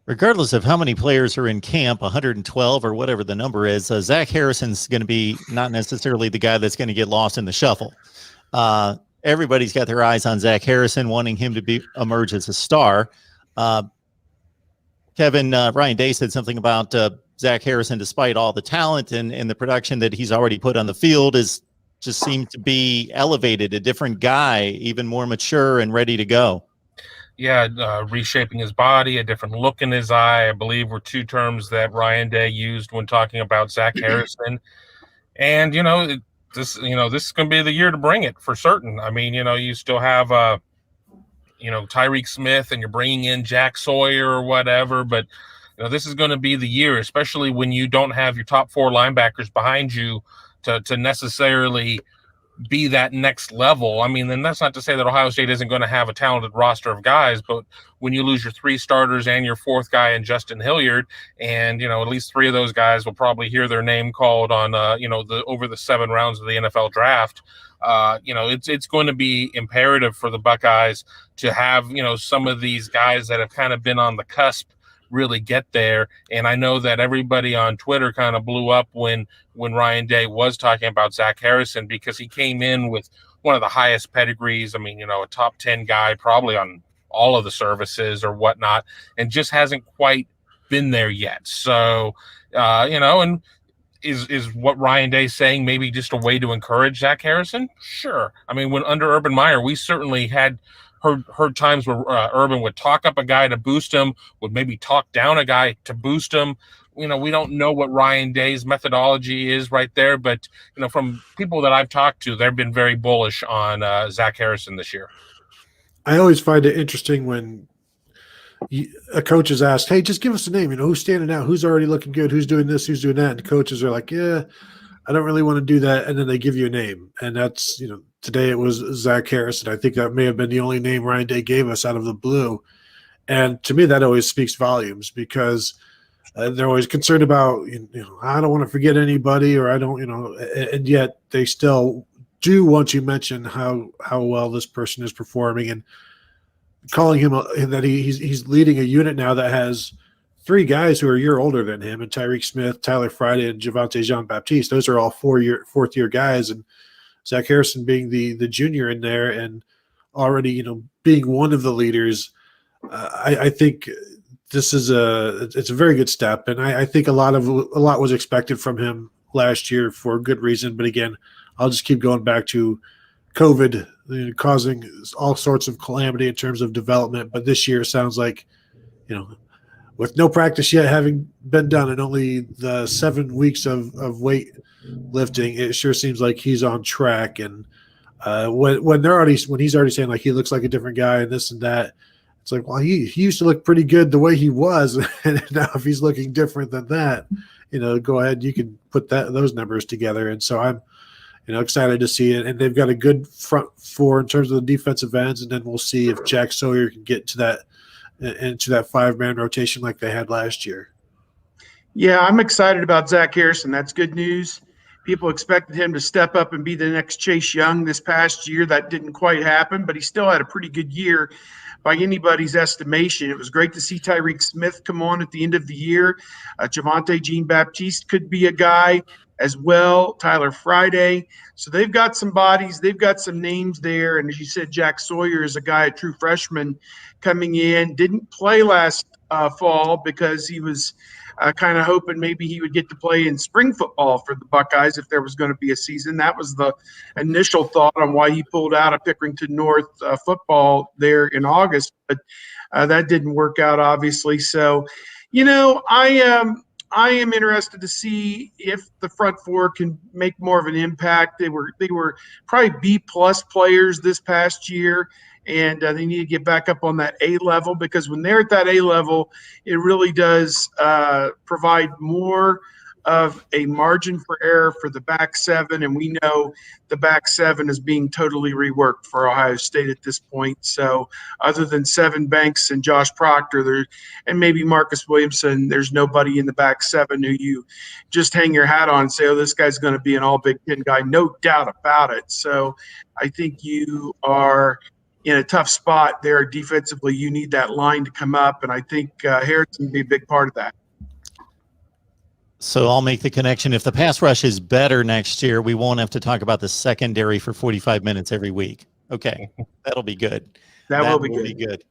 Regardless of how many players are in camp, 112 or whatever the number is, Zach Harrison's going to be not necessarily the guy that's going to get lost in the shuffle. Everybody's got their eyes on Zach Harrison, wanting him to emerge as a star. Kevin, Ryan Day said something about Zach Harrison, despite all the talent and the production that he's already put on the field, is just seemed to be elevated, a different guy, even more mature and ready to go. Yeah, reshaping his body, a different look in his eye, I believe were two terms that Ryan Day used when talking about Zach Harrison. And, this is going to be the year to bring it for certain. I mean, you still have, Tyreek Smith and you're bringing in Jack Sawyer or whatever, but, this is going to be the year, especially when you don't have your top four linebackers behind you to necessarily be that next level. I mean, then that's not to say that Ohio State isn't going to have a talented roster of guys, but when you lose your three starters and your fourth guy in Justin Hilliard, and at least three of those guys will probably hear their name called on over the 7 rounds of the NFL draft. It's going to be imperative for the Buckeyes to have some of these guys that have kind of been on the cusp really get there. And I know that everybody on Twitter kind of blew up when Ryan Day was talking about Zach Harrison, because he came in with one of the highest pedigrees. I mean, a top 10 guy probably on all of the services or whatnot, and just hasn't quite been there yet. So, and is what Ryan Day's saying maybe just a way to encourage Zach Harrison? Sure. I mean, when under Urban Meyer, we certainly had heard times where Urban would talk up a guy to boost him, would maybe talk down a guy to boost him. We don't know what Ryan Day's methodology is right there, but from people that I've talked to, they've been very bullish on Zach Harrison this year. I always find it interesting when a coach is asked, "Hey, just give us a name. Who's standing out? Who's already looking good? Who's doing this? Who's doing that?" And coaches are like, "Yeah, I don't really want to do that," and then they give you a name, and that's today it was Zach Harrison. I think that may have been the only name Ryan Day gave us out of the blue, and to me that always speaks volumes, because they're always concerned about I don't want to forget anybody, or I don't and yet they still do want you mention how well this person is performing, and calling him that he's leading a unit now that has 3 guys who are a year older than him, and Tyreek Smith, Tyler Friday, and Javonte Jean-Baptiste. Those are all fourth year guys, and Zach Harrison being the junior in there, and already being one of the leaders. I think this is it's a very good step, and I think a lot was expected from him last year for good reason. But again, I'll just keep going back to COVID causing all sorts of calamity in terms of development. But this year sounds like with no practice yet having been done, and only the 7 weeks of weight lifting, it sure seems like he's on track. And when he's already saying like he looks like a different guy and this and that, it's like, well, he used to look pretty good the way he was, and now if he's looking different than that, go ahead, you can put those numbers together. And so I'm excited to see it. And they've got a good front four in terms of the defensive ends, and then we'll see if Jack Sawyer can get into that 5-man rotation like they had last year. Yeah, I'm excited about Zach Harrison. That's good news. People expected him to step up and be the next Chase Young this past year. That didn't quite happen, but he still had a pretty good year by anybody's estimation. It was great to see Tyreek Smith come on at the end of the year. Javonte Jean-Baptiste could be a guy as well, Tyler Friday. So they've got some bodies, they've got some names there. And as you said, Jack Sawyer is a guy, a true freshman coming in. Didn't play last fall because he was kind of hoping maybe he would get to play in spring football for the Buckeyes if there was going to be a season. That was the initial thought on why he pulled out of Pickerington North football there in August. But that didn't work out, obviously. So, I am interested to see if the front four can make more of an impact. They were probably B-plus players this past year, and they need to get back up on that A level, because when they're at that A level, it really does provide more of a margin for error for the back seven, and we know the back seven is being totally reworked for Ohio State at this point. So other than Sevyn Banks and Josh Proctor and maybe Marcus Williamson, there's nobody in the back seven who you just hang your hat on and say, oh, this guy's going to be an all Big Ten guy. No doubt about it. So I think you are in a tough spot there defensively. You need that line to come up, and I think Harrison will be a big part of that. So I'll make the connection. If the pass rush is better next year, we won't have to talk about the secondary for 45 minutes every week. Okay, that'll be good. That will be good.